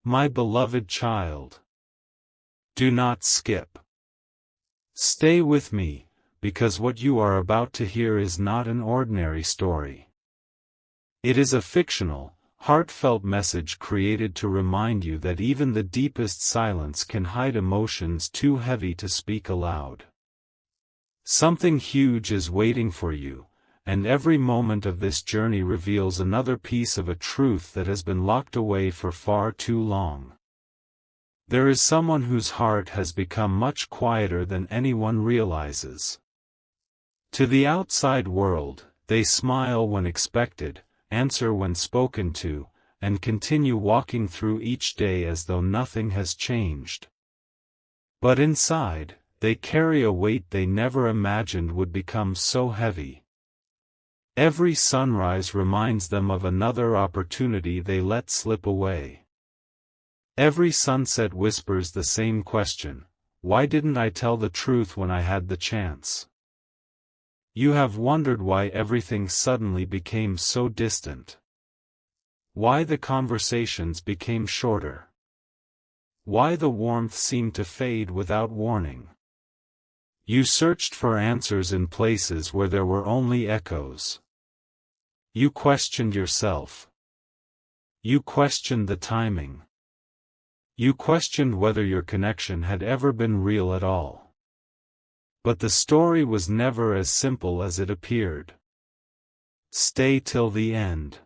My beloved child, do not skip. Stay with me, because what you are about to hear is not an ordinary story. It is a fictional, heartfelt message created to remind you that even the deepest silence can hide emotions too heavy to speak aloud. Something huge is waiting for you, and every moment of this journey reveals another piece of a truth that has been locked away for far too long. There is someone whose heart has become much quieter than anyone realizes. To the outside world, they smile when expected, answer when spoken to, and continue walking through each day as though nothing has changed. But inside, they carry a weight they never imagined would become so heavy. Every sunrise reminds them of another opportunity they let slip away. Every sunset whispers the same question: why didn't I tell the truth when I had the chance? You have wondered why everything suddenly became so distant. Why the conversations became shorter. Why the warmth seemed to fade without warning. You searched for answers in places where there were only echoes. You questioned yourself. You questioned the timing. You questioned whether your connection had ever been real at all. But the story was never as simple as it appeared. Stay till the end.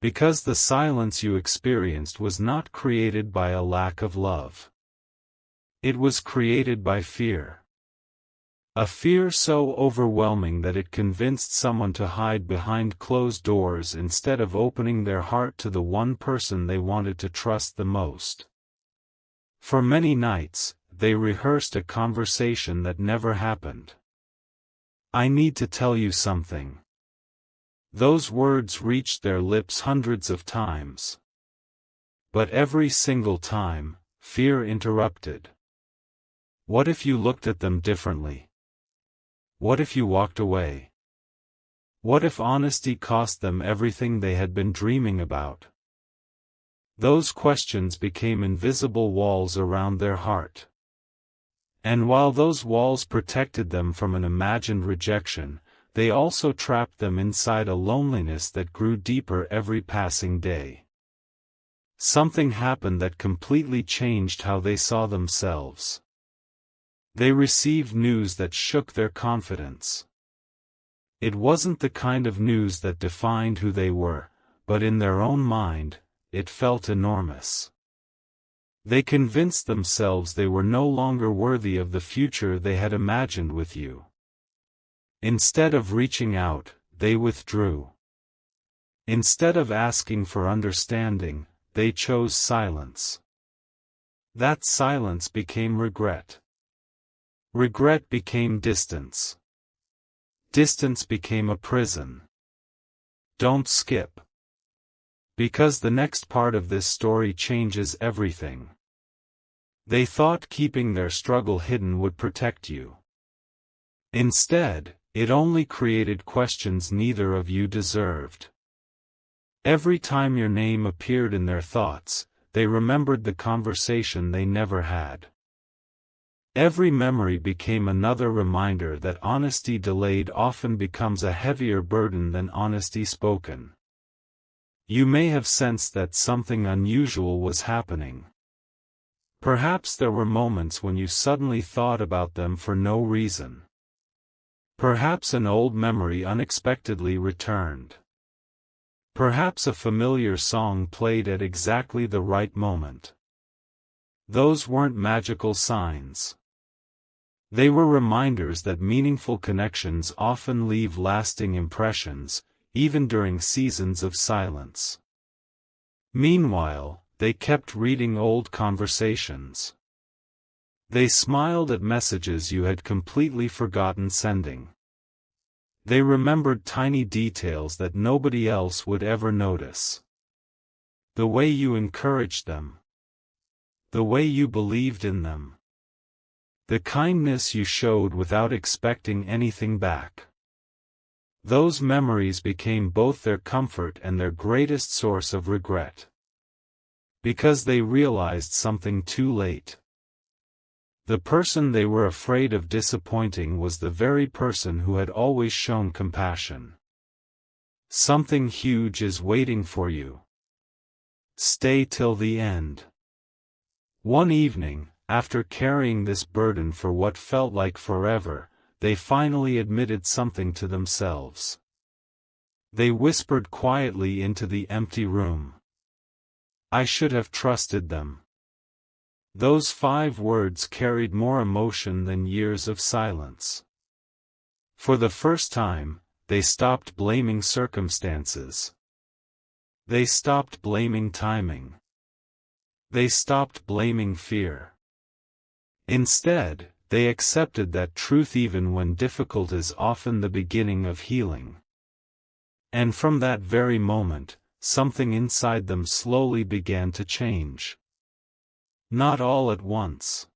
Because the silence you experienced was not created by a lack of love. It was created by fear. A fear so overwhelming that it convinced someone to hide behind closed doors instead of opening their heart to the one person they wanted to trust the most. For many nights, they rehearsed a conversation that never happened. I need to tell you something. Those words reached their lips hundreds of times. But every single time, fear interrupted. What if you looked at them differently? What if you walked away? What if honesty cost them everything they had been dreaming about? Those questions became invisible walls around their heart. And while those walls protected them from an imagined rejection, they also trapped them inside a loneliness that grew deeper every passing day. Something happened that completely changed how they saw themselves. They received news that shook their confidence. It wasn't the kind of news that defined who they were, but in their own mind, it felt enormous. They convinced themselves they were no longer worthy of the future they had imagined with you. Instead of reaching out, they withdrew. Instead of asking for understanding, they chose silence. That silence became regret. Regret became distance. Distance became a prison. Don't skip. Because the next part of this story changes everything. They thought keeping their struggle hidden would protect you. Instead, it only created questions neither of you deserved. Every time your name appeared in their thoughts, they remembered the conversation they never had. Every memory became another reminder that honesty delayed often becomes a heavier burden than honesty spoken. You may have sensed that something unusual was happening. Perhaps there were moments when you suddenly thought about them for no reason. Perhaps an old memory unexpectedly returned. Perhaps a familiar song played at exactly the right moment. Those weren't magical signs. They were reminders that meaningful connections often leave lasting impressions, even during seasons of silence. Meanwhile, they kept reading old conversations. They smiled at messages you had completely forgotten sending. They remembered tiny details that nobody else would ever notice. The way you encouraged them. The way you believed in them. The kindness you showed without expecting anything back. Those memories became both their comfort and their greatest source of regret. Because they realized something too late. The person they were afraid of disappointing was the very person who had always shown compassion. Something huge is waiting for you. Stay till the end. One evening, after carrying this burden for what felt like forever, they finally admitted something to themselves. They whispered quietly into the empty room. I should have trusted them. Those 5 words carried more emotion than years of silence. For the first time, they stopped blaming circumstances. They stopped blaming timing. They stopped blaming fear. Instead, they accepted that truth even when difficult is often the beginning of healing. And from that very moment, something inside them slowly began to change. Not all at once.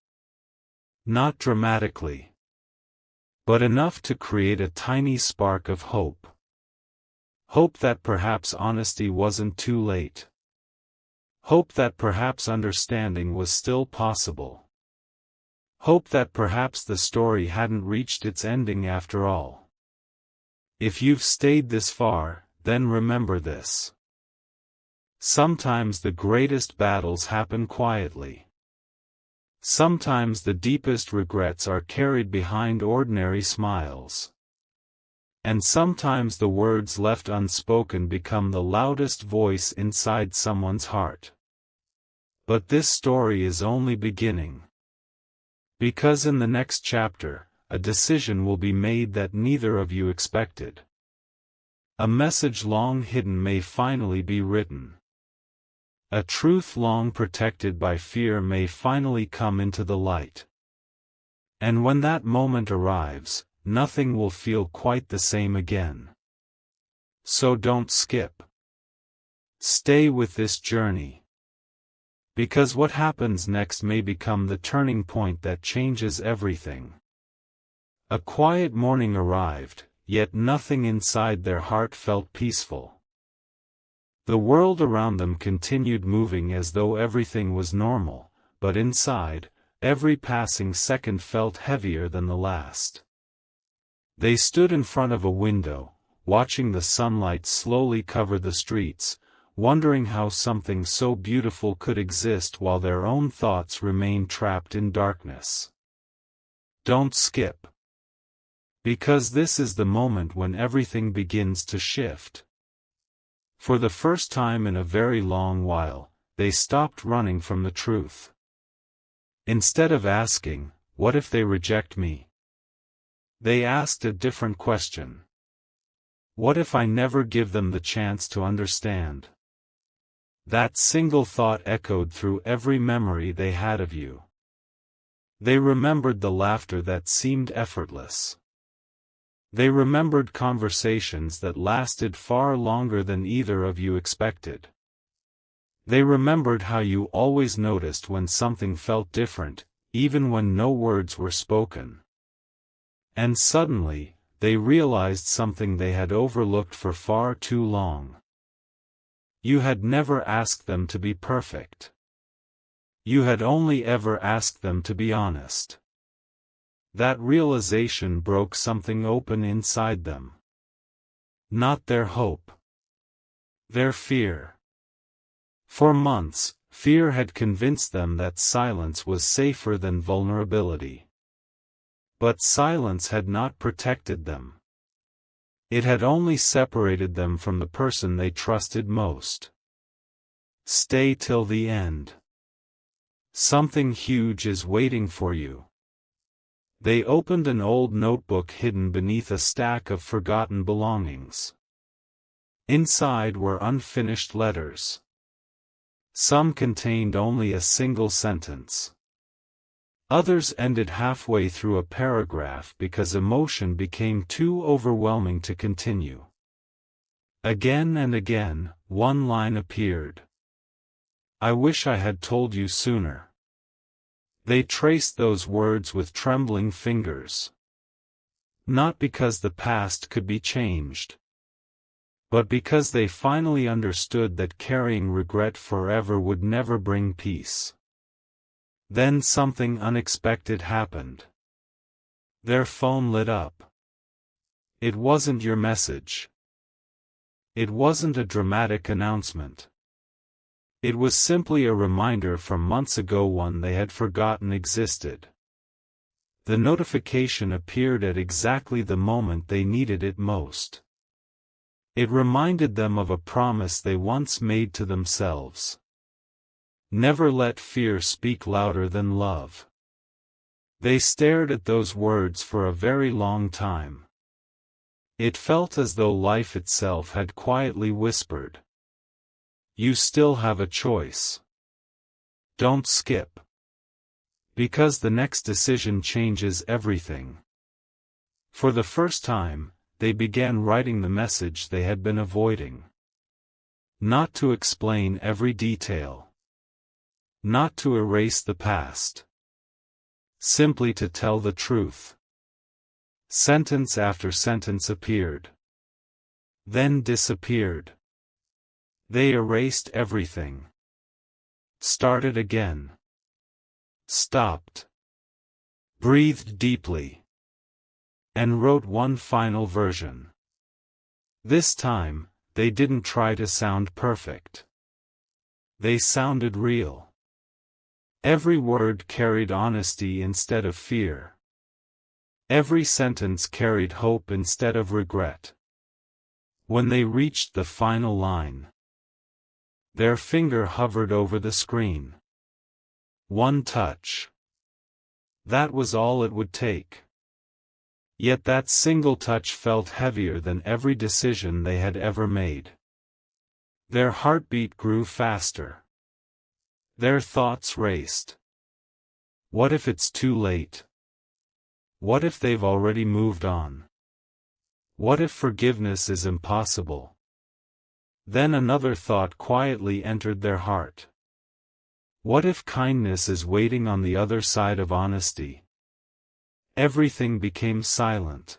Not dramatically. But enough to create a tiny spark of hope. Hope that perhaps honesty wasn't too late. Hope that perhaps understanding was still possible. Hope that perhaps the story hadn't reached its ending after all. If you've stayed this far, then remember this. Sometimes the greatest battles happen quietly. Sometimes the deepest regrets are carried behind ordinary smiles. And sometimes the words left unspoken become the loudest voice inside someone's heart. But this story is only beginning. Because in the next chapter, a decision will be made that neither of you expected. A message long hidden may finally be written. A truth long protected by fear may finally come into the light. And when that moment arrives, nothing will feel quite the same again. So don't skip. Stay with this journey. Because what happens next may become the turning point that changes everything. A quiet morning arrived, yet nothing inside their heart felt peaceful. The world around them continued moving as though everything was normal, but inside, every passing second felt heavier than the last. They stood in front of a window, watching the sunlight slowly cover the streets, wondering how something so beautiful could exist while their own thoughts remained trapped in darkness. Don't skip. Because this is the moment when everything begins to shift. For the first time in a very long while, they stopped running from the truth. Instead of asking, "What if they reject me?" they asked a different question. What if I never give them the chance to understand? That single thought echoed through every memory they had of you. They remembered the laughter that seemed effortless. They remembered conversations that lasted far longer than either of you expected. They remembered how you always noticed when something felt different, even when no words were spoken. And suddenly, they realized something they had overlooked for far too long. You had never asked them to be perfect. You had only ever asked them to be honest. That realization broke something open inside them. Not their hope. Their fear. For months, fear had convinced them that silence was safer than vulnerability. But silence had not protected them. It had only separated them from the person they trusted most. Stay till the end. Something huge is waiting for you. They opened an old notebook hidden beneath a stack of forgotten belongings. Inside were unfinished letters. Some contained only a single sentence. Others ended halfway through a paragraph because emotion became too overwhelming to continue. Again and again, one line appeared. I wish I had told you sooner. They traced those words with trembling fingers. Not because the past could be changed. but because they finally understood that carrying regret forever would never bring peace. Then something unexpected happened. Their phone lit up. It wasn't your message. It wasn't a dramatic announcement. It was simply a reminder from months ago, one they had forgotten existed. The notification appeared at exactly the moment they needed it most. It reminded them of a promise they once made to themselves. Never let fear speak louder than love. They stared at those words for a very long time. It felt as though life itself had quietly whispered, "You still have a choice. Don't skip. Because the next decision changes everything." For the first time, they began writing the message they had been avoiding. Not to explain every detail. Not to erase the past. Simply to tell the truth. Sentence after sentence appeared. Then disappeared. They erased everything. Started again. Stopped. Breathed deeply. And wrote one final version. This time, they didn't try to sound perfect. They sounded real. Every word carried honesty instead of fear. Every sentence carried hope instead of regret. When they reached the final line, their finger hovered over the screen. One touch. That was all it would take. Yet that single touch felt heavier than every decision they had ever made. Their heartbeat grew faster. Their thoughts raced. What if it's too late? What if they've already moved on? What if forgiveness is impossible? Then another thought quietly entered their heart. What if kindness is waiting on the other side of honesty? Everything became silent.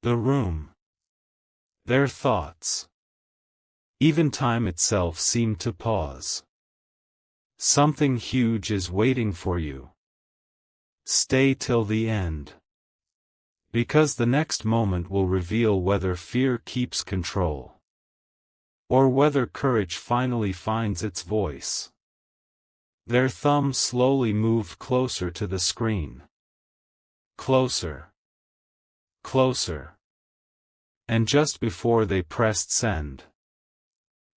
The room. Their thoughts. Even time itself seemed to pause. Something huge is waiting for you. Stay till the end. Because the next moment will reveal whether fear keeps control. Or whether courage finally finds its voice. Their thumb slowly moved closer to the screen. Closer. Closer. And just before they pressed send,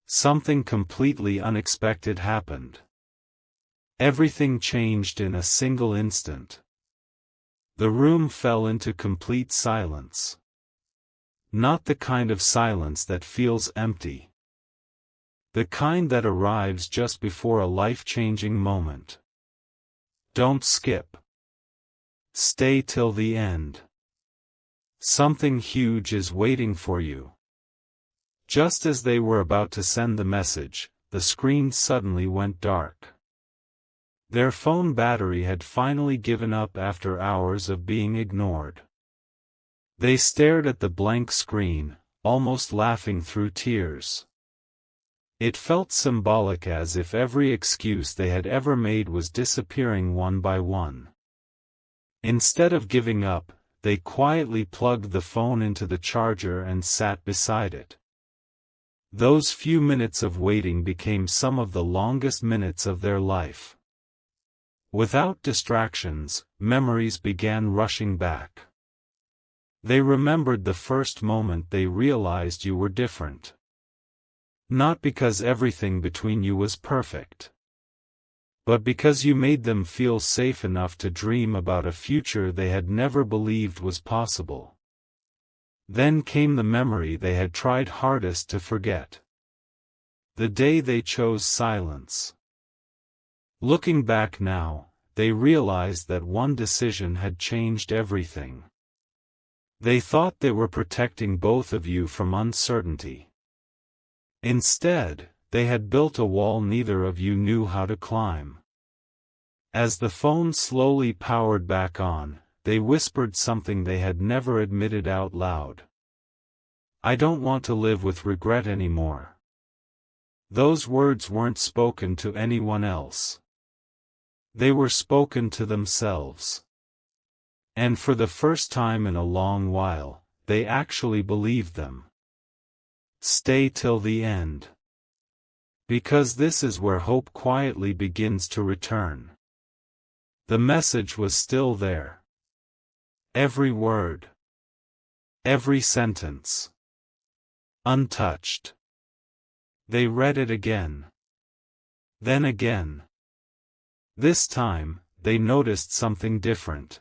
something completely unexpected happened. Everything changed in a single instant. The room fell into complete silence. Not the kind of silence that feels empty. The kind that arrives just before a life-changing moment. Don't skip. Stay till the end. Something huge is waiting for you. Just as they were about to send the message, the screen suddenly went dark. Their phone battery had finally given up after hours of being ignored. They stared at the blank screen, almost laughing through tears. It felt symbolic, as if every excuse they had ever made was disappearing one by one. Instead of giving up, they quietly plugged the phone into the charger and sat beside it. Those few minutes of waiting became some of the longest minutes of their life. Without distractions, memories began rushing back. They remembered the first moment they realized you were different. Not because everything between you was perfect, but because you made them feel safe enough to dream about a future they had never believed was possible. Then came the memory they had tried hardest to forget. The day they chose silence. Looking back now, they realized that one decision had changed everything. They thought they were protecting both of you from uncertainty. Instead, they had built a wall neither of you knew how to climb. As the phone slowly powered back on, they whispered something they had never admitted out loud. I don't want to live with regret anymore. Those words weren't spoken to anyone else. They were spoken to themselves. And for the first time in a long while, they actually believed them. Stay till the end. Because this is where hope quietly begins to return. The message was still there. Every word. Every sentence. Untouched. They read it again. Then again. This time, they noticed something different.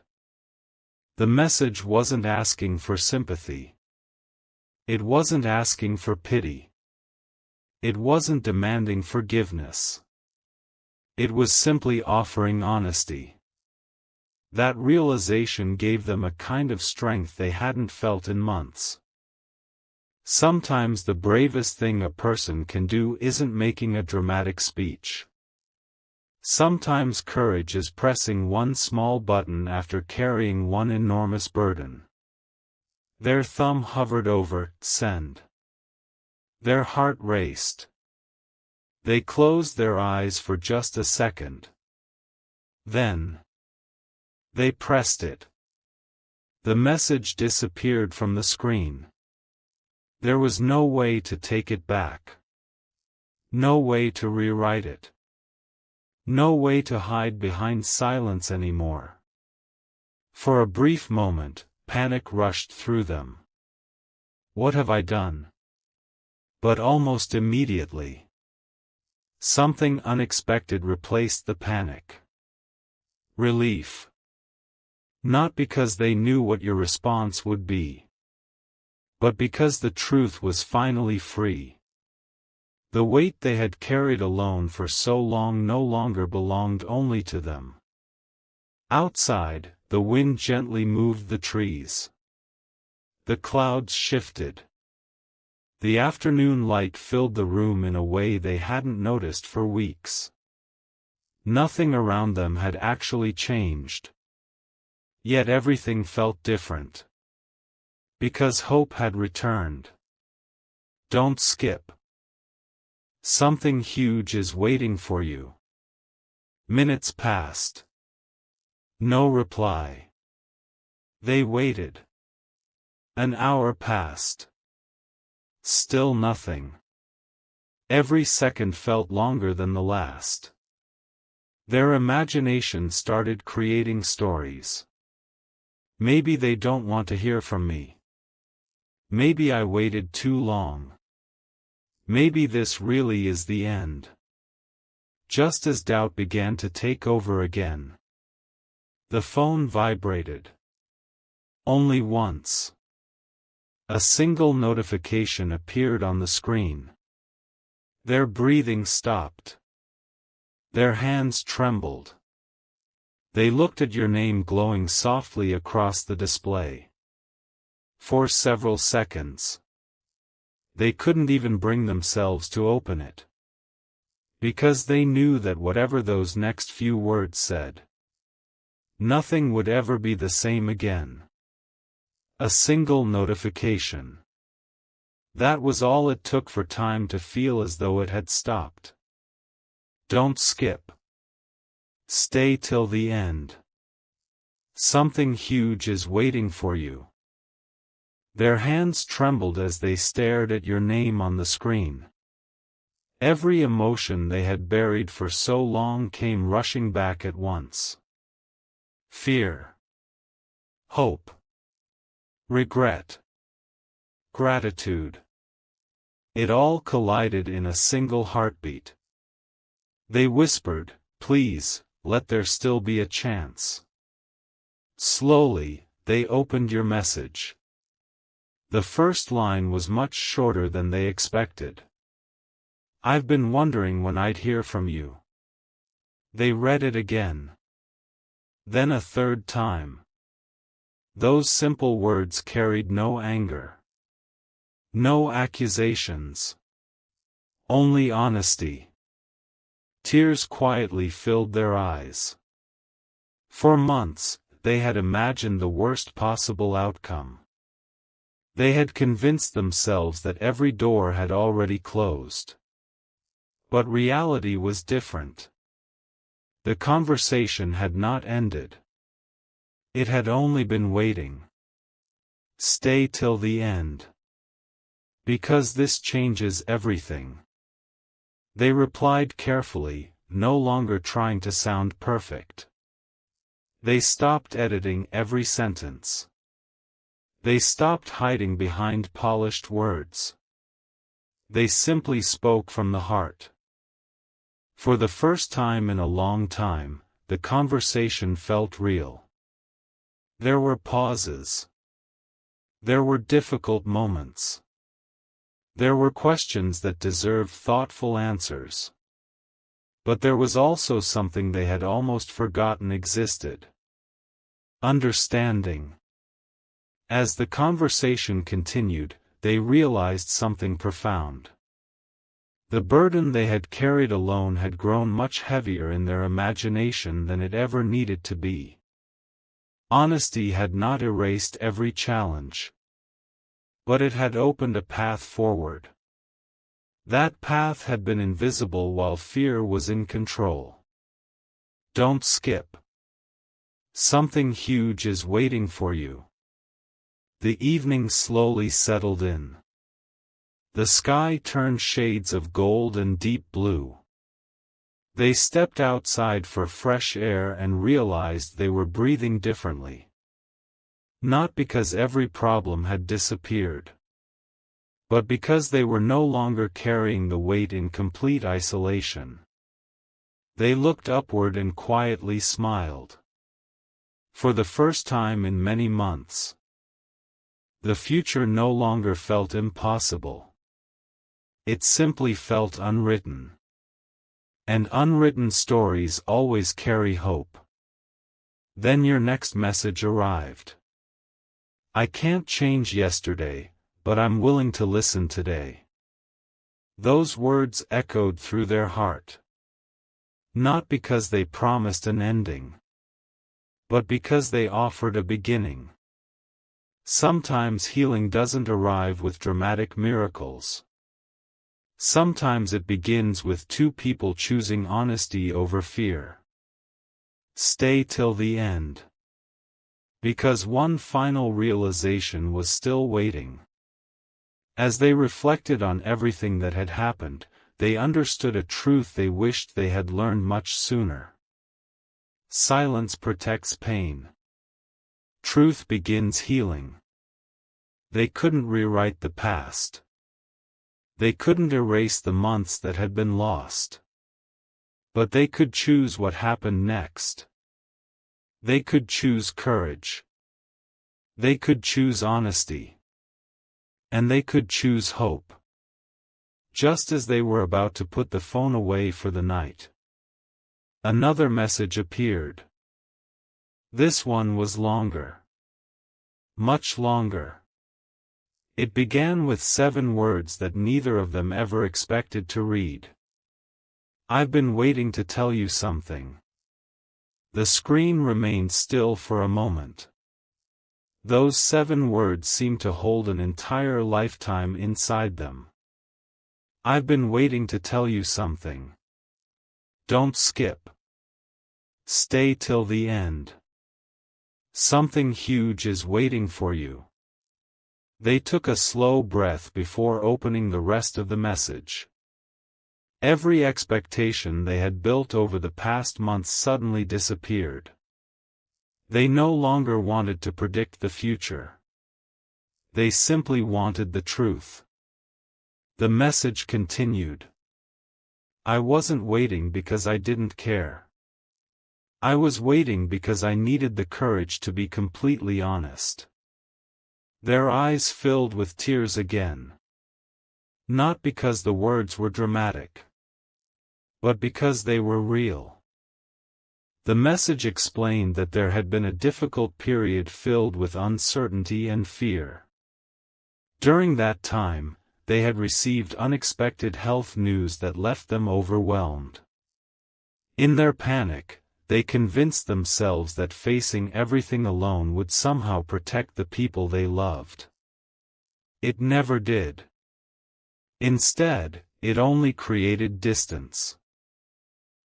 The message wasn't asking for sympathy. It wasn't asking for pity. It wasn't demanding forgiveness. It was simply offering honesty. That realization gave them a kind of strength they hadn't felt in months. Sometimes the bravest thing a person can do isn't making a dramatic speech. Sometimes courage is pressing one small button after carrying one enormous burden. Their thumb hovered over send. Their heart raced. They closed their eyes for just a second. Then they pressed it. The message disappeared from the screen. There was no way to take it back. No way to rewrite it. No way to hide behind silence anymore. For a brief moment, panic rushed through them. What have I done? But almost immediately, something unexpected replaced the panic. Relief. Not because they knew what your response would be, but because the truth was finally free. The weight they had carried alone for so long no longer belonged only to them. Outside, the wind gently moved the trees. The clouds shifted. The afternoon light filled the room in a way they hadn't noticed for weeks. Nothing around them had actually changed. Yet everything felt different. Because hope had returned. Don't skip. Something huge is waiting for you. Minutes passed. No reply. They waited. An hour passed. Still nothing. Every second felt longer than the last. Their imagination started creating stories. Maybe they don't want to hear from me. Maybe I waited too long. Maybe this really is the end. Just as doubt began to take over again. The phone vibrated. Only once. A single notification appeared on the screen. Their breathing stopped. Their hands trembled. They looked at your name glowing softly across the display. For several seconds. They couldn't even bring themselves to open it. Because they knew that whatever those next few words said, nothing would ever be the same again. A single notification. That was all it took for time to feel as though it had stopped. Don't skip. Stay till the end. Something huge is waiting for you. Their hands trembled as they stared at your name on the screen. Every emotion they had buried for so long came rushing back at once. Fear. Hope. Regret. Gratitude. It all collided in a single heartbeat. They whispered, "Please, let there still be a chance." Slowly, they opened your message. The first line was much shorter than they expected. "I've been wondering when I'd hear from you." They read it again. Then a third time. Those simple words carried no anger. No accusations. Only honesty. Tears quietly filled their eyes. For months, they had imagined the worst possible outcome. They had convinced themselves that every door had already closed. But reality was different. The conversation had not ended. It had only been waiting. Stay till the end. Because this changes everything. They replied carefully, no longer trying to sound perfect. They stopped editing every sentence. They stopped hiding behind polished words. They simply spoke from the heart. For the first time in a long time, the conversation felt real. There were pauses. There were difficult moments. There were questions that deserved thoughtful answers. But there was also something they had almost forgotten existed. Understanding. As the conversation continued, they realized something profound. The burden they had carried alone had grown much heavier in their imagination than it ever needed to be. Honesty had not erased every challenge. But it had opened a path forward. That path had been invisible while fear was in control. Don't skip. Something huge is waiting for you. The evening slowly settled in. The sky turned shades of gold and deep blue. They stepped outside for fresh air and realized they were breathing differently. Not because every problem had disappeared, but because they were no longer carrying the weight in complete isolation. They looked upward and quietly smiled. For the first time in many months. The future no longer felt impossible. It simply felt unwritten. And unwritten stories always carry hope. Then your next message arrived. I can't change yesterday, but I'm willing to listen today. Those words echoed through their heart. Not because they promised an ending, but because they offered a beginning. Sometimes healing doesn't arrive with dramatic miracles. Sometimes it begins with two people choosing honesty over fear. Stay till the end. Because one final realization was still waiting. As they reflected on everything that had happened, they understood a truth they wished they had learned much sooner. Silence protects pain. Truth begins healing. They couldn't rewrite the past. They couldn't erase the months that had been lost. But they could choose what happened next. They could choose courage. They could choose honesty. And they could choose hope. Just as they were about to put the phone away for the night, another message appeared. This one was longer. Much longer. It began with 7 words that neither of them ever expected to read. I've been waiting to tell you something. The screen remained still for a moment. Those 7 words seemed to hold an entire lifetime inside them. I've been waiting to tell you something. Don't skip. Stay till the end. Something huge is waiting for you. They took a slow breath before opening the rest of the message. Every expectation they had built over the past months suddenly disappeared. They no longer wanted to predict the future. They simply wanted the truth. The message continued. I wasn't waiting because I didn't care. I was waiting because I needed the courage to be completely honest. Their eyes filled with tears again. Not because the words were dramatic, but because they were real. The message explained that there had been a difficult period filled with uncertainty and fear. During that time, they had received unexpected health news that left them overwhelmed. In their panic, they convinced themselves that facing everything alone would somehow protect the people they loved. It never did. Instead, it only created distance.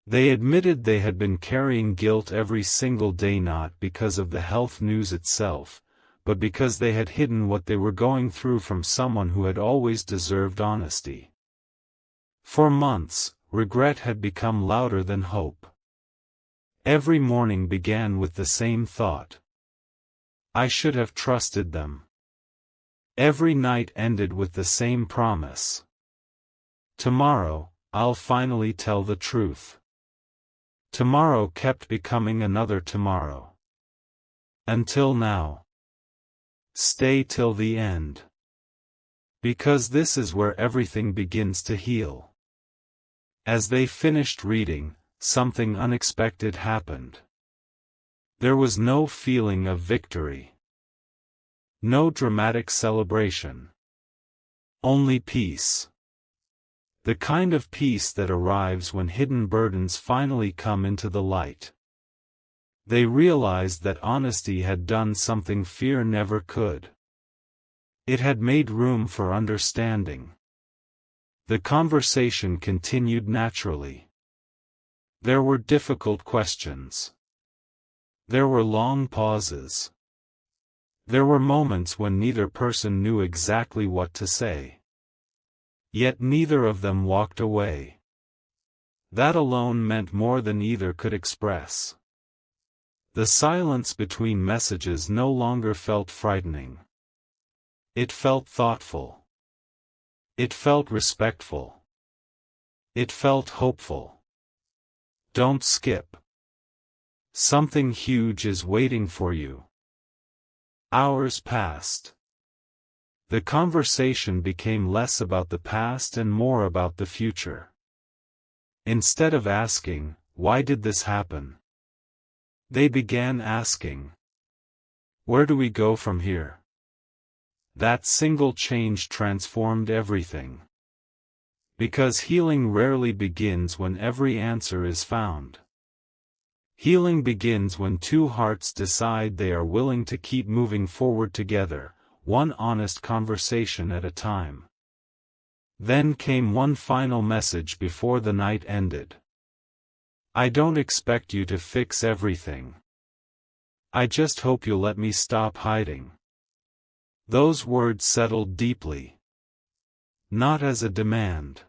They admitted they had been carrying guilt every single day, not because of the health news itself, but because they had hidden what they were going through from someone who had always deserved honesty. For months, regret had become louder than hope. Every morning began with the same thought. I should have trusted them. Every night ended with the same promise. Tomorrow, I'll finally tell the truth. Tomorrow kept becoming another tomorrow. Until now. Stay till the end. Because this is where everything begins to heal. As they finished reading, something unexpected happened. There was no feeling of victory. No dramatic celebration. Only peace. The kind of peace that arrives when hidden burdens finally come into the light. They realized that honesty had done something fear never could. It had made room for understanding. The conversation continued naturally. There were difficult questions. There were long pauses. There were moments when neither person knew exactly what to say. Yet neither of them walked away. That alone meant more than either could express. The silence between messages no longer felt frightening. It felt thoughtful. It felt respectful. It felt hopeful. Don't skip. Something huge is waiting for you. Hours passed. The conversation became less about the past and more about the future. Instead of asking, "Why did this happen?" they began asking, "Where do we go from here?" That single change transformed everything. Because healing rarely begins when every answer is found. Healing begins when two hearts decide they are willing to keep moving forward together, one honest conversation at a time. Then came one final message before the night ended. I don't expect you to fix everything. I just hope you'll let me stop hiding. Those words settled deeply. Not as a demand.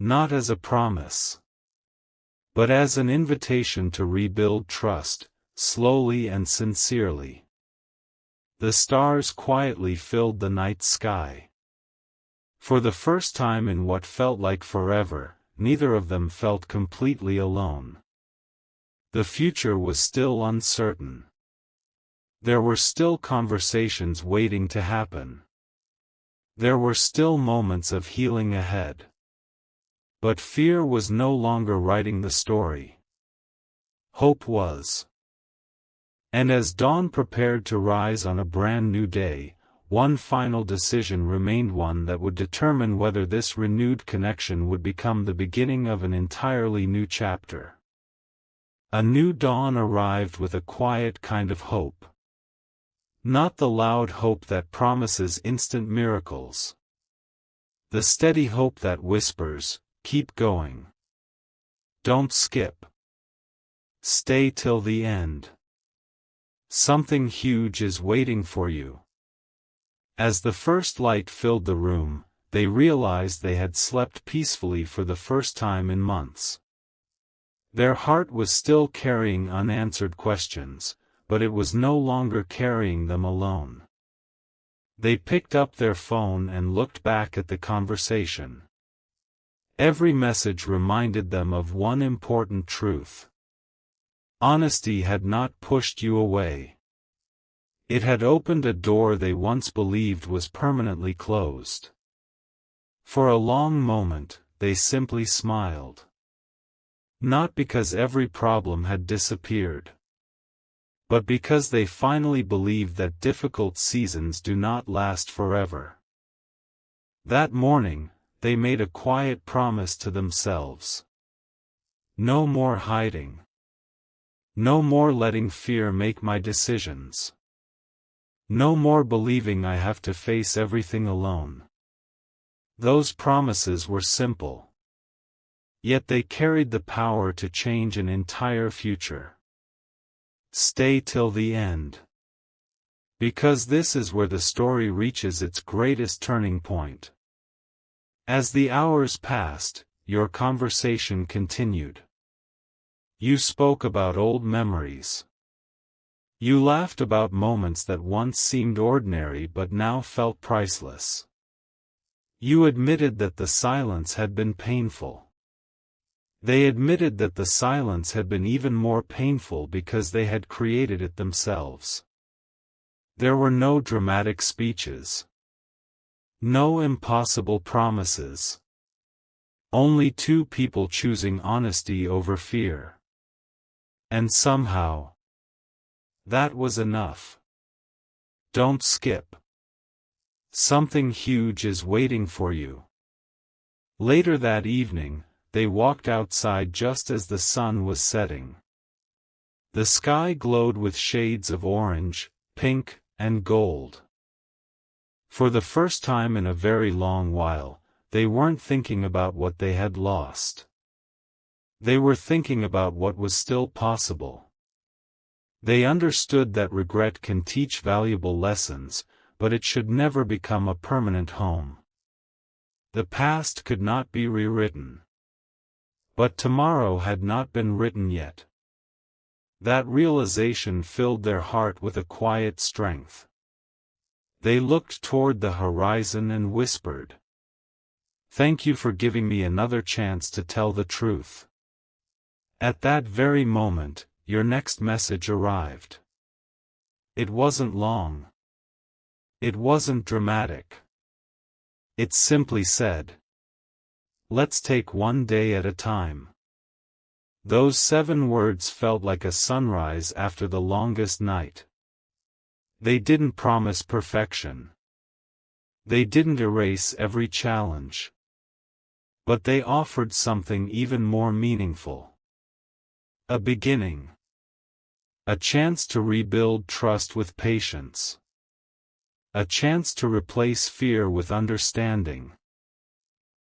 Not as a promise. But as an invitation to rebuild trust, slowly and sincerely. The stars quietly filled the night sky. For the first time in what felt like forever, neither of them felt completely alone. The future was still uncertain. There were still conversations waiting to happen. There were still moments of healing ahead. But fear was no longer writing the story. Hope was. And as dawn prepared to rise on a brand new day, one final decision remained, one that would determine whether this renewed connection would become the beginning of an entirely new chapter. A new dawn arrived with a quiet kind of hope. Not the loud hope that promises instant miracles. The steady hope that whispers, keep going. Don't skip. Stay till the end. Something huge is waiting for you. As the first light filled the room, they realized they had slept peacefully for the first time in months. Their heart was still carrying unanswered questions, but it was no longer carrying them alone. They picked up their phone and looked back at the conversation. Every message reminded them of one important truth. Honesty had not pushed you away. It had opened a door they once believed was permanently closed. For a long moment, they simply smiled. Not because every problem had disappeared, but because they finally believed that difficult seasons do not last forever. That morning, they made a quiet promise to themselves. No more hiding. No more letting fear make my decisions. No more believing I have to face everything alone. Those promises were simple. Yet they carried the power to change an entire future. Stay till the end. Because this is where the story reaches its greatest turning point. As the hours passed, your conversation continued. You spoke about old memories. You laughed about moments that once seemed ordinary but now felt priceless. You admitted that the silence had been painful. They admitted that the silence had been even more painful because they had created it themselves. There were no dramatic speeches. No impossible promises. Only two people choosing honesty over fear. And somehow, that was enough. Don't skip. Something huge is waiting for you. Later that evening, they walked outside just as the sun was setting. The sky glowed with shades of orange, pink, and gold. For the first time in a very long while, they weren't thinking about what they had lost. They were thinking about what was still possible. They understood that regret can teach valuable lessons, but it should never become a permanent home. The past could not be rewritten. But tomorrow had not been written yet. That realization filled their heart with a quiet strength. They looked toward the horizon and whispered, "Thank you for giving me another chance to tell the truth." At that very moment, your next message arrived. It wasn't long. It wasn't dramatic. It simply said, "Let's take one day at a time." Those 7 words felt like a sunrise after the longest night. They didn't promise perfection. They didn't erase every challenge. But they offered something even more meaningful. A beginning. A chance to rebuild trust with patience. A chance to replace fear with understanding.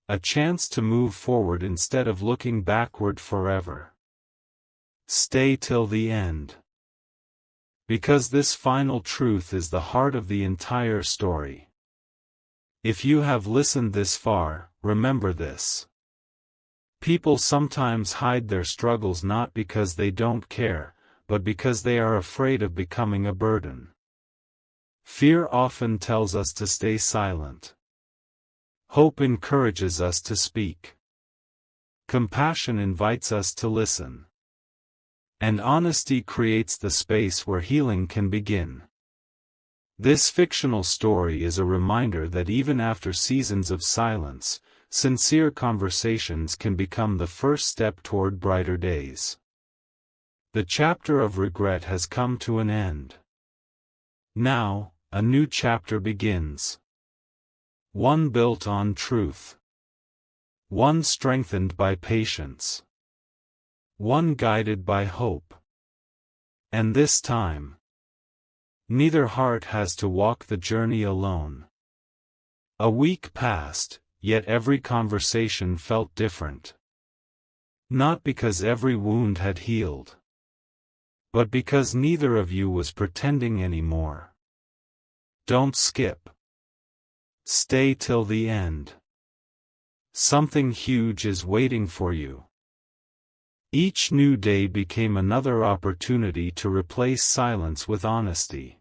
A chance to move forward instead of looking backward forever. Stay till the end. Because this final truth is the heart of the entire story. If you have listened this far, remember this. People sometimes hide their struggles not because they don't care, but because they are afraid of becoming a burden. Fear often tells us to stay silent. Hope encourages us to speak. Compassion invites us to listen. And honesty creates the space where healing can begin. This fictional story is a reminder that even after seasons of silence, sincere conversations can become the first step toward brighter days. The chapter of regret has come to an end. Now, a new chapter begins. One built on truth. One strengthened by patience. One guided by hope. And this time, neither heart has to walk the journey alone. A week passed, yet every conversation felt different. Not because every wound had healed, but because neither of you was pretending anymore. Don't skip. Stay till the end. Something huge is waiting for you. Each new day became another opportunity to replace silence with honesty.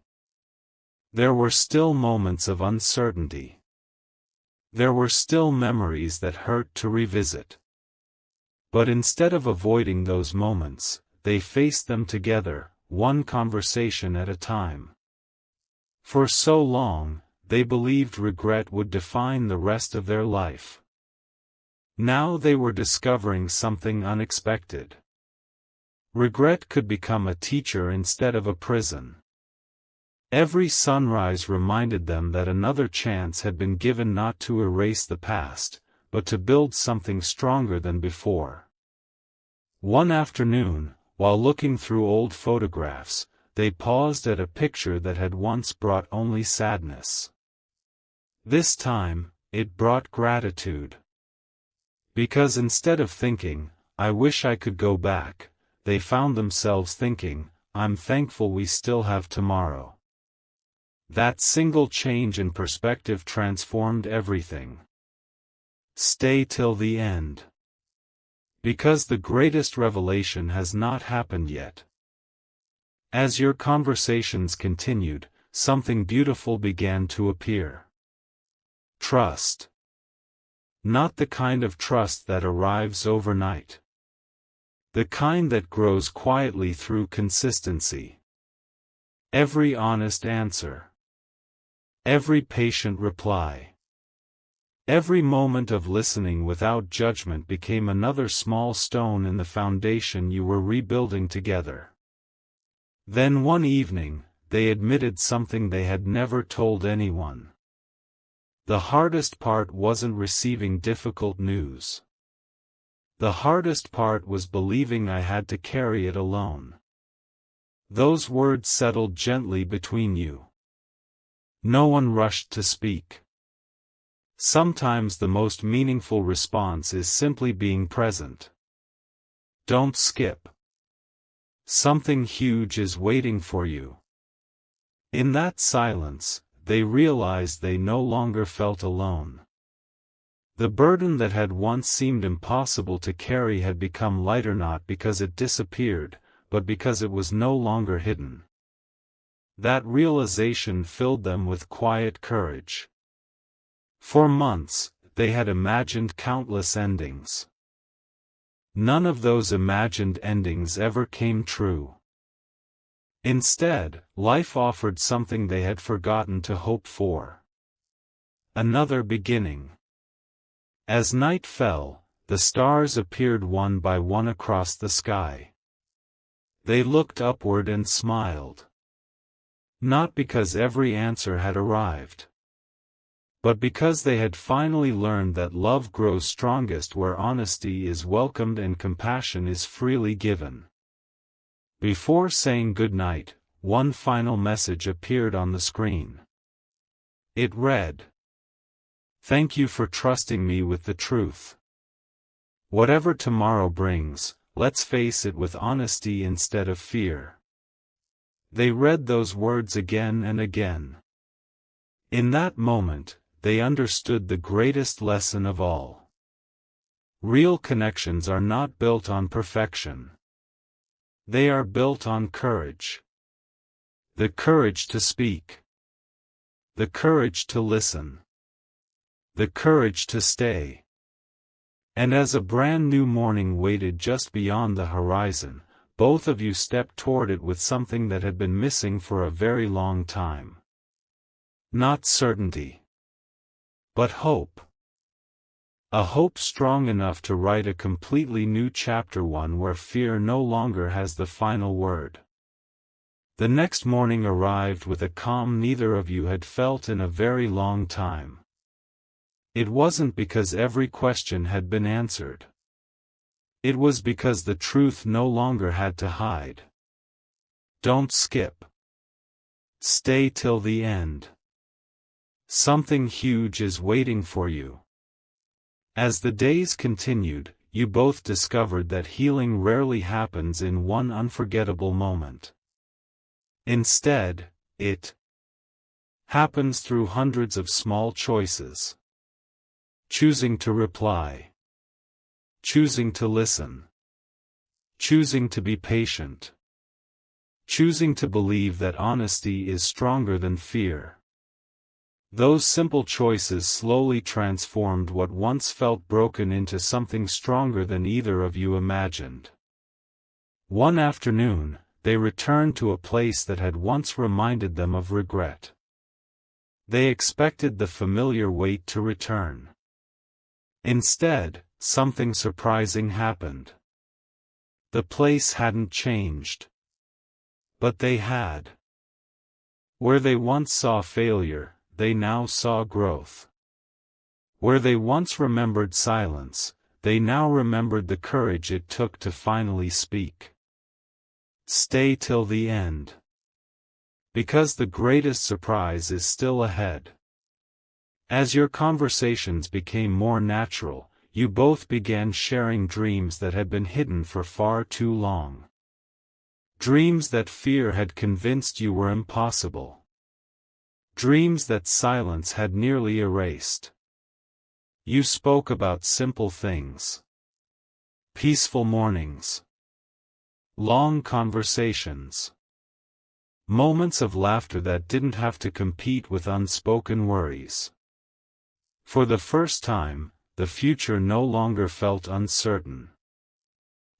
There were still moments of uncertainty. There were still memories that hurt to revisit. But instead of avoiding those moments, they faced them together, one conversation at a time. For so long, they believed regret would define the rest of their life. Now they were discovering something unexpected. Regret could become a teacher instead of a prison. Every sunrise reminded them that another chance had been given not to erase the past, but to build something stronger than before. One afternoon, while looking through old photographs, they paused at a picture that had once brought only sadness. This time, it brought gratitude. Because instead of thinking, "I wish I could go back," they found themselves thinking, "I'm thankful we still have tomorrow." That single change in perspective transformed everything. Stay till the end. Because the greatest revelation has not happened yet. As your conversations continued, something beautiful began to appear. Trust. Not the kind of trust that arrives overnight. The kind that grows quietly through consistency. Every honest answer. Every patient reply. Every moment of listening without judgment became another small stone in the foundation you were rebuilding together. Then one evening, they admitted something they had never told anyone. The hardest part wasn't receiving difficult news. The hardest part was believing I had to carry it alone. Those words settled gently between you. No one rushed to speak. Sometimes the most meaningful response is simply being present. Don't skip. Something huge is waiting for you. In that silence, they realized they no longer felt alone. The burden that had once seemed impossible to carry had become lighter not because it disappeared, but because it was no longer hidden. That realization filled them with quiet courage. For months, they had imagined countless endings. None of those imagined endings ever came true. Instead, life offered something they had forgotten to hope for. Another beginning. As night fell, the stars appeared one by one across the sky. They looked upward and smiled. Not because every answer had arrived, but because they had finally learned that love grows strongest where honesty is welcomed and compassion is freely given. Before saying goodnight, one final message appeared on the screen. It read, "Thank you for trusting me with the truth. Whatever tomorrow brings, let's face it with honesty instead of fear." They read those words again and again. In that moment, they understood the greatest lesson of all. Real connections are not built on perfection. They are built on courage. The courage to speak. The courage to listen. The courage to stay. And as a brand new morning waited just beyond the horizon, both of you stepped toward it with something that had been missing for a very long time. Not certainty, but hope. A hope strong enough to write a completely new chapter, one where fear no longer has the final word. The next morning arrived with a calm neither of you had felt in a very long time. It wasn't because every question had been answered. It was because the truth no longer had to hide. Don't skip. Stay till the end. Something huge is waiting for you. As the days continued, you both discovered that healing rarely happens in one unforgettable moment. Instead, it happens through hundreds of small choices. Choosing to reply. Choosing to listen. Choosing to be patient. Choosing to believe that honesty is stronger than fear. Those simple choices slowly transformed what once felt broken into something stronger than either of you imagined. One afternoon, they returned to a place that had once reminded them of regret. They expected the familiar wait to return. Instead, something surprising happened. The place hadn't changed. But they had. Where they once saw failure, they now saw growth. Where they once remembered silence, they now remembered the courage it took to finally speak. Stay till the end. Because the greatest surprise is still ahead. As your conversations became more natural, you both began sharing dreams that had been hidden for far too long. Dreams that fear had convinced you were impossible. Dreams that silence had nearly erased. You spoke about simple things. Peaceful mornings. Long conversations. Moments of laughter that didn't have to compete with unspoken worries. For the first time, the future no longer felt uncertain.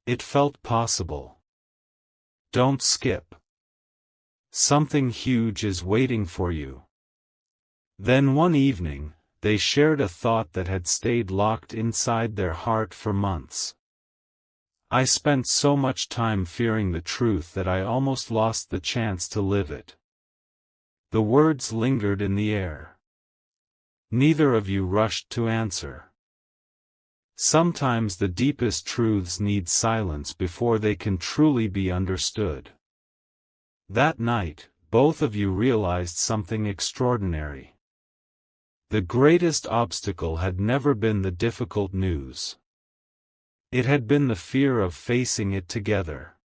It felt possible. Don't skip. Something huge is waiting for you. Then one evening, they shared a thought that had stayed locked inside their heart for months. I spent so much time fearing the truth that I almost lost the chance to live it. The words lingered in the air. Neither of you rushed to answer. Sometimes the deepest truths need silence before they can truly be understood. That night, both of you realized something extraordinary. The greatest obstacle had never been the difficult news. It had been the fear of facing it together.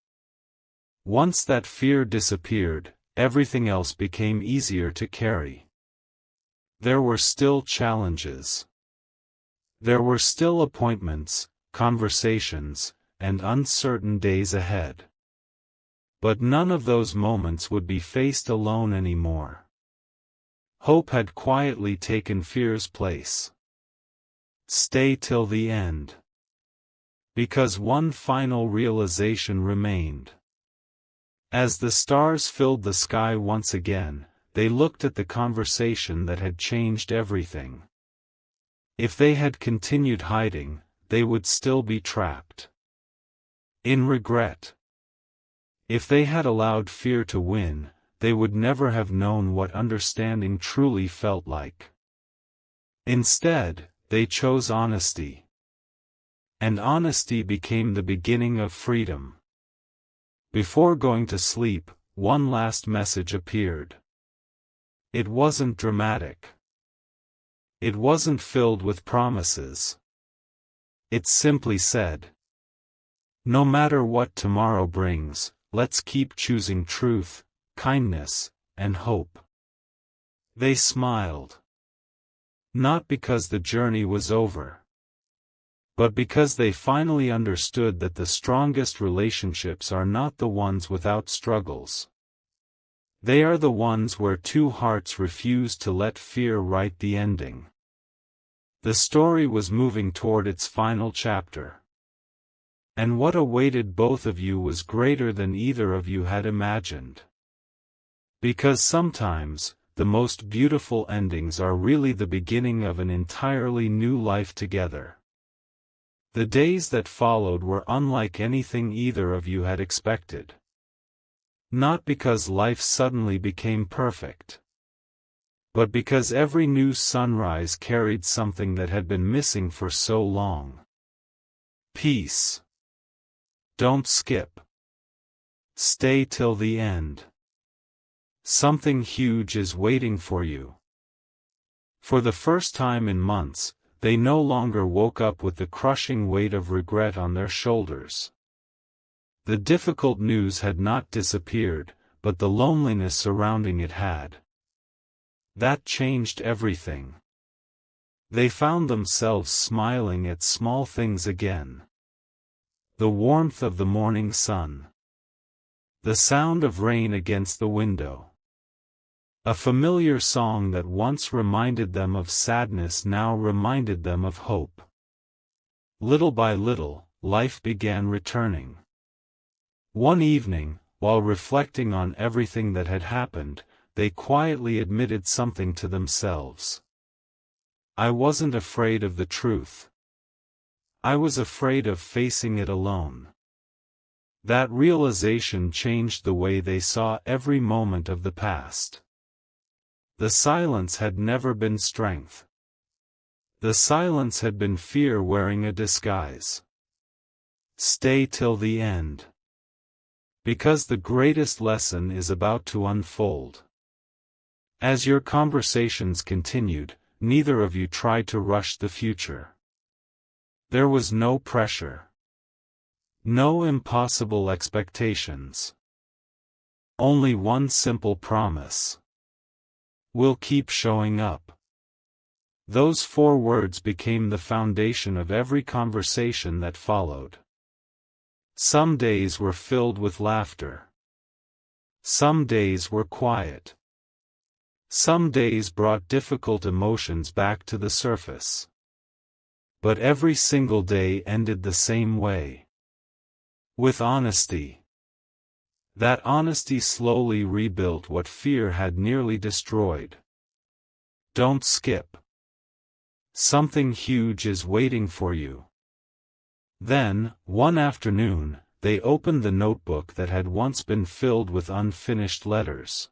Once that fear disappeared, everything else became easier to carry. There were still challenges. There were still appointments, conversations, and uncertain days ahead. But none of those moments would be faced alone anymore. Hope had quietly taken fear's place. Stay till the end. Because one final realization remained. As the stars filled the sky once again, they looked at the conversation that had changed everything. If they had continued hiding, they would still be trapped in regret. If they had allowed fear to win, they would never have known what understanding truly felt like. Instead, they chose honesty. And honesty became the beginning of freedom. Before going to sleep, one last message appeared. It wasn't dramatic. It wasn't filled with promises. It simply said, "No matter what tomorrow brings, let's keep choosing truth, kindness, and hope." They smiled. Not because the journey was over, but because they finally understood that the strongest relationships are not the ones without struggles. They are the ones where two hearts refuse to let fear write the ending. The story was moving toward its final chapter. And what awaited both of you was greater than either of you had imagined. Because sometimes, the most beautiful endings are really the beginning of an entirely new life together. The days that followed were unlike anything either of you had expected. Not because life suddenly became perfect, but because every new sunrise carried something that had been missing for so long. Peace. Don't skip. Stay till the end. Something huge is waiting for you. For the first time in months, they no longer woke up with the crushing weight of regret on their shoulders. The difficult news had not disappeared, but the loneliness surrounding it had. That changed everything. They found themselves smiling at small things again. The warmth of the morning sun. The sound of rain against the window. A familiar song that once reminded them of sadness now reminded them of hope. Little by little, life began returning. One evening, while reflecting on everything that had happened, they quietly admitted something to themselves. I wasn't afraid of the truth. I was afraid of facing it alone. That realization changed the way they saw every moment of the past. The silence had never been strength. The silence had been fear wearing a disguise. Stay till the end. Because the greatest lesson is about to unfold. As your conversations continued, neither of you tried to rush the future. There was no pressure. No impossible expectations. Only one simple promise. We'll keep showing up. Those 4 words became the foundation of every conversation that followed. Some days were filled with laughter. Some days were quiet. Some days brought difficult emotions back to the surface. But every single day ended the same way. With honesty. That honesty slowly rebuilt what fear had nearly destroyed. Don't skip. Something huge is waiting for you. Then, one afternoon, they opened the notebook that had once been filled with unfinished letters.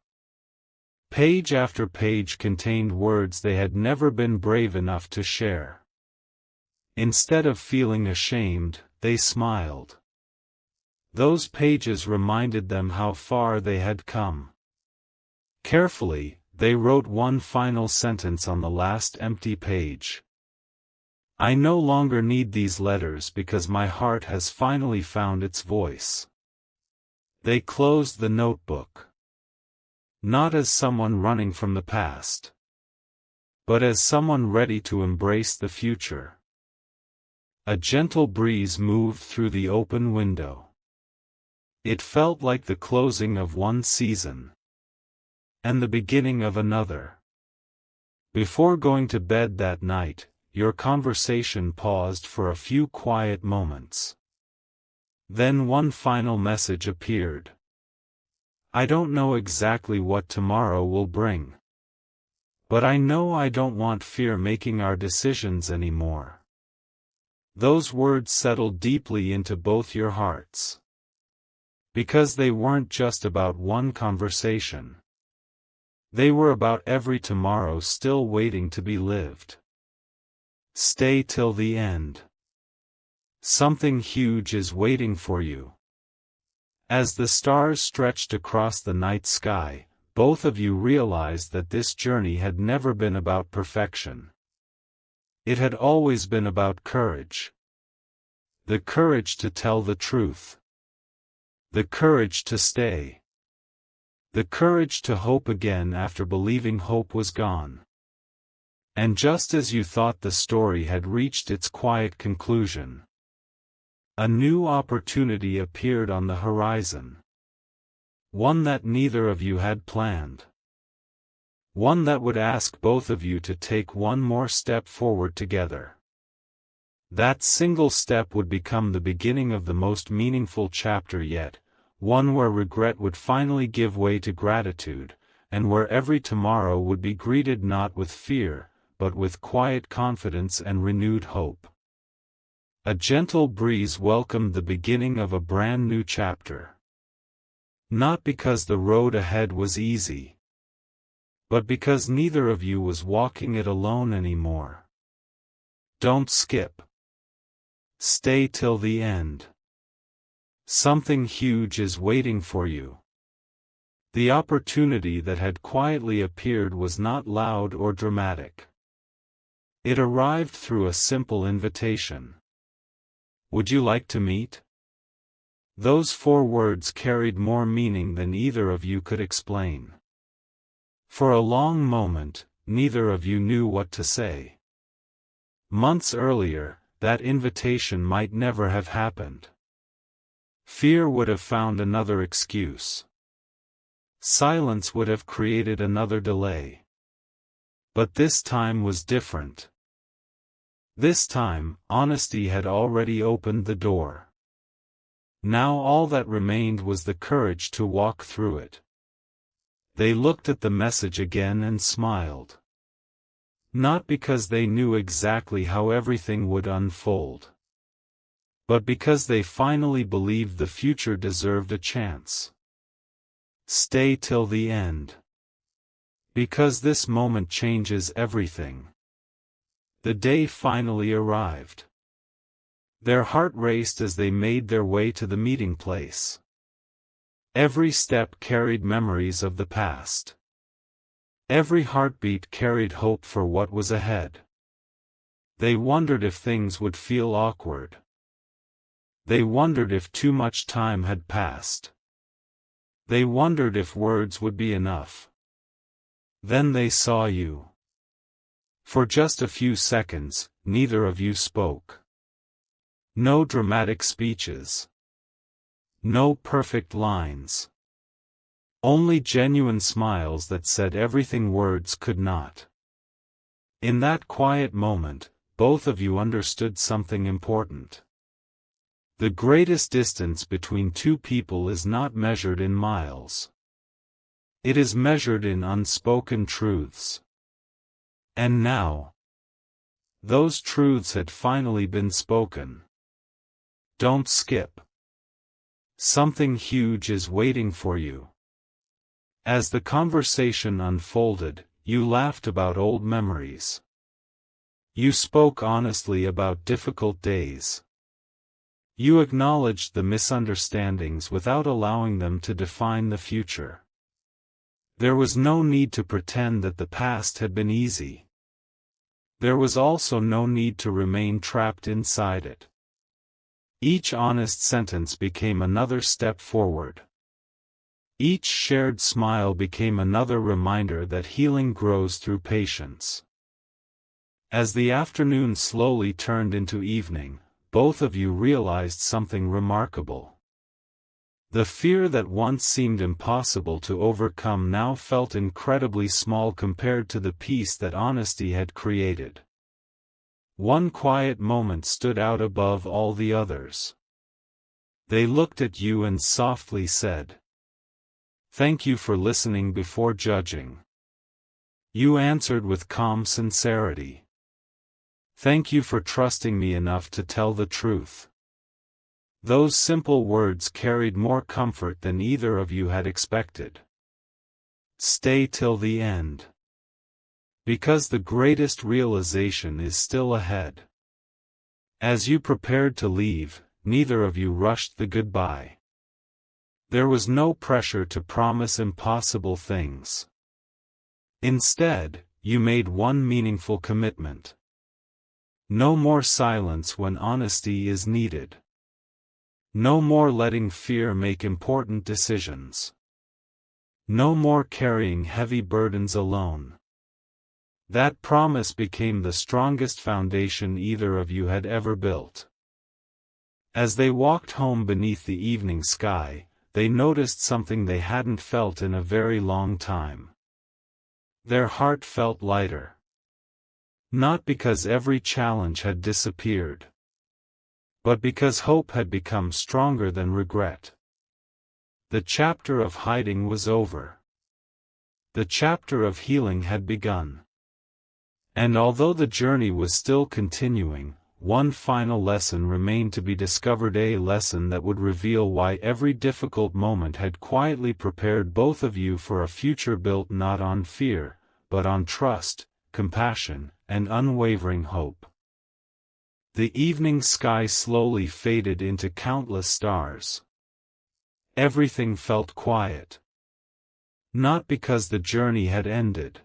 Page after page contained words they had never been brave enough to share. Instead of feeling ashamed, they smiled. Those pages reminded them how far they had come. Carefully, they wrote one final sentence on the last empty page. I no longer need these letters because my heart has finally found its voice. They closed the notebook. Not as someone running from the past, but as someone ready to embrace the future. A gentle breeze moved through the open window. It felt like the closing of one season, and the beginning of another. Before going to bed that night, your conversation paused for a few quiet moments. Then one final message appeared. I don't know exactly what tomorrow will bring. But I know I don't want fear making our decisions anymore. Those words settled deeply into both your hearts. Because they weren't just about one conversation. They were about every tomorrow still waiting to be lived. Stay till the end. Something huge is waiting for you. As the stars stretched across the night sky, both of you realized that this journey had never been about perfection. It had always been about courage. The courage to tell the truth. The courage to stay. The courage to hope again after believing hope was gone. And just as you thought the story had reached its quiet conclusion, a new opportunity appeared on the horizon. One that neither of you had planned. One that would ask both of you to take one more step forward together. That single step would become the beginning of the most meaningful chapter yet, one where regret would finally give way to gratitude, and where every tomorrow would be greeted not with fear, but with quiet confidence and renewed hope. A gentle breeze welcomed the beginning of a brand new chapter. Not because the road ahead was easy, but because neither of you was walking it alone anymore. Don't skip. Stay till the end. Something huge is waiting for you. The opportunity that had quietly appeared was not loud or dramatic. It arrived through a simple invitation. Would you like to meet? Those 4 words carried more meaning than either of you could explain. For a long moment, neither of you knew what to say. Months earlier, that invitation might never have happened. Fear would have found another excuse. Silence would have created another delay. But this time was different. This time, honesty had already opened the door. Now all that remained was the courage to walk through it. They looked at the message again and smiled. Not because they knew exactly how everything would unfold, but because they finally believed the future deserved a chance. Stay till the end. Because this moment changes everything. The day finally arrived. Their heart raced as they made their way to the meeting place. Every step carried memories of the past. Every heartbeat carried hope for what was ahead. They wondered if things would feel awkward. They wondered if too much time had passed. They wondered if words would be enough. Then they saw you. For just a few seconds, neither of you spoke. No dramatic speeches. No perfect lines. Only genuine smiles that said everything words could not. In that quiet moment, both of you understood something important. The greatest distance between two people is not measured in miles. It is measured in unspoken truths. And now, those truths had finally been spoken. Don't skip. Something huge is waiting for you. As the conversation unfolded, you laughed about old memories. You spoke honestly about difficult days. You acknowledged the misunderstandings without allowing them to define the future. There was no need to pretend that the past had been easy. There was also no need to remain trapped inside it. Each honest sentence became another step forward. Each shared smile became another reminder that healing grows through patience. As the afternoon slowly turned into evening, both of you realized something remarkable. The fear that once seemed impossible to overcome now felt incredibly small compared to the peace that honesty had created. One quiet moment stood out above all the others. They looked at you and softly said, "Thank you for listening before judging." You answered with calm sincerity, "Thank you for trusting me enough to tell the truth." Those simple words carried more comfort than either of you had expected. Stay till the end. Because the greatest realization is still ahead. As you prepared to leave, neither of you rushed the goodbye. There was no pressure to promise impossible things. Instead, you made one meaningful commitment. No more silence when honesty is needed. No more letting fear make important decisions. No more carrying heavy burdens alone. That promise became the strongest foundation either of you had ever built. As they walked home beneath the evening sky, they noticed something they hadn't felt in a very long time. Their heart felt lighter. Not because every challenge had disappeared, but because hope had become stronger than regret. The chapter of hiding was over. The chapter of healing had begun. And although the journey was still continuing, one final lesson remained to be discovered, a lesson that would reveal why every difficult moment had quietly prepared both of you for a future built not on fear, but on trust, compassion, and unwavering hope. The evening sky slowly faded into countless stars. Everything felt quiet. Not because the journey had ended,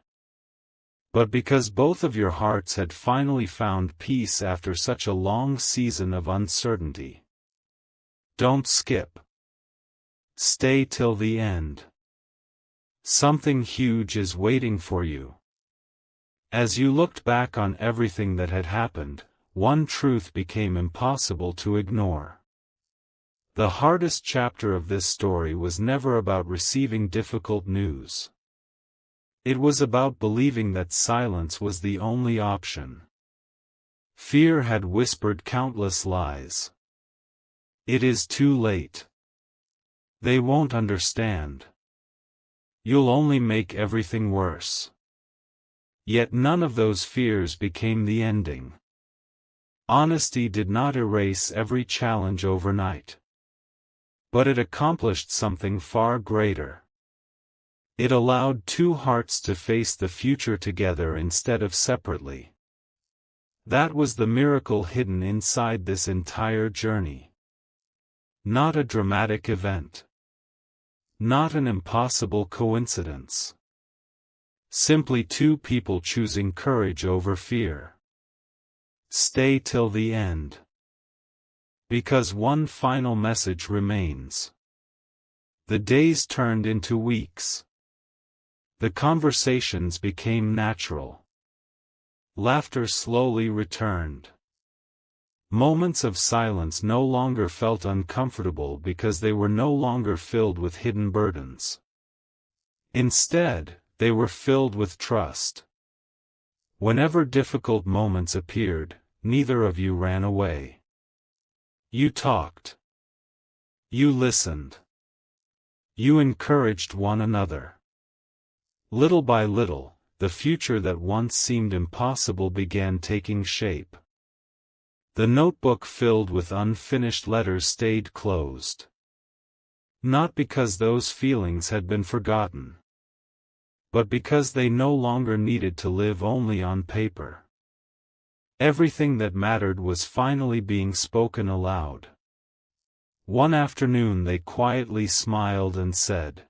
but because both of your hearts had finally found peace after such a long season of uncertainty. Don't skip. Stay till the end. Something huge is waiting for you. As you looked back on everything that had happened, one truth became impossible to ignore. The hardest chapter of this story was never about receiving difficult news. It was about believing that silence was the only option. Fear had whispered countless lies. It is too late. They won't understand. You'll only make everything worse. Yet none of those fears became the ending. Honesty did not erase every challenge overnight. But it accomplished something far greater. It allowed two hearts to face the future together instead of separately. That was the miracle hidden inside this entire journey. Not a dramatic event. Not an impossible coincidence. Simply two people choosing courage over fear. Stay till the end. Because one final message remains. The days turned into weeks. The conversations became natural. Laughter slowly returned. Moments of silence no longer felt uncomfortable because they were no longer filled with hidden burdens. Instead, they were filled with trust. Whenever difficult moments appeared, neither of you ran away. You talked. You listened. You encouraged one another. Little by little, the future that once seemed impossible began taking shape. The notebook filled with unfinished letters stayed closed. Not because those feelings had been forgotten, but because they no longer needed to live only on paper. Everything that mattered was finally being spoken aloud. One afternoon they quietly smiled and said,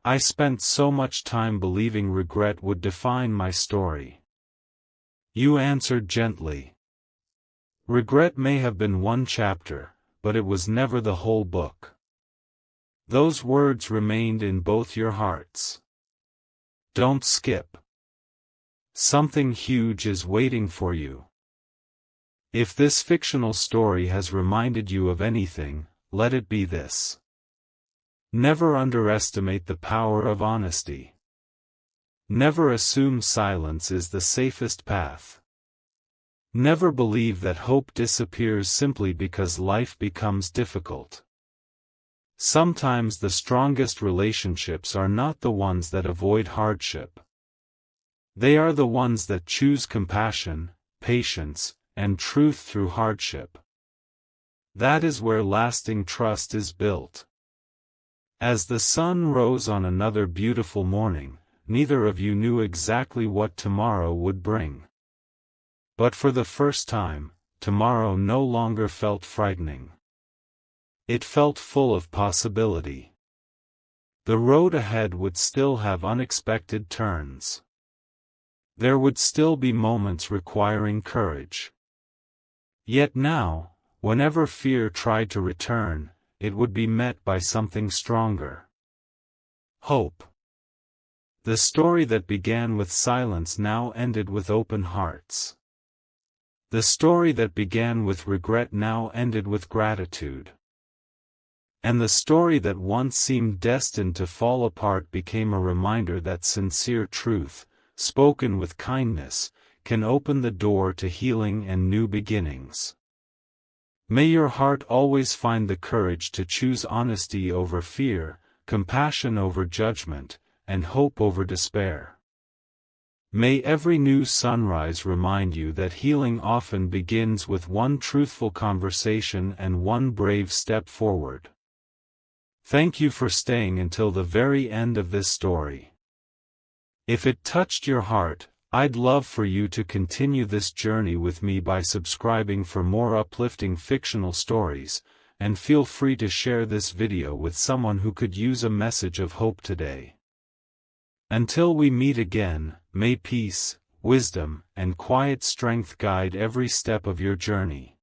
"I spent so much time believing regret would define my story." You answered gently, "Regret may have been one chapter, but it was never the whole book." Those words remained in both your hearts. Don't skip. Something huge is waiting for you. If this fictional story has reminded you of anything, let it be this. Never underestimate the power of honesty. Never assume silence is the safest path. Never believe that hope disappears simply because life becomes difficult. Sometimes the strongest relationships are not the ones that avoid hardship. They are the ones that choose compassion, patience, and truth through hardship. That is where lasting trust is built. As the sun rose on another beautiful morning, neither of you knew exactly what tomorrow would bring. But for the first time, tomorrow no longer felt frightening. It felt full of possibility. The road ahead would still have unexpected turns. There would still be moments requiring courage. Yet now, whenever fear tried to return, it would be met by something stronger. Hope. The story that began with silence now ended with open hearts. The story that began with regret now ended with gratitude. And the story that once seemed destined to fall apart became a reminder that sincere truth, spoken with kindness, can open the door to healing and new beginnings. May your heart always find the courage to choose honesty over fear, compassion over judgment, and hope over despair. May every new sunrise remind you that healing often begins with one truthful conversation and one brave step forward. Thank you for staying until the very end of this story. If it touched your heart, I'd love for you to continue this journey with me by subscribing for more uplifting fictional stories, and feel free to share this video with someone who could use a message of hope today. Until we meet again, may peace, wisdom, and quiet strength guide every step of your journey.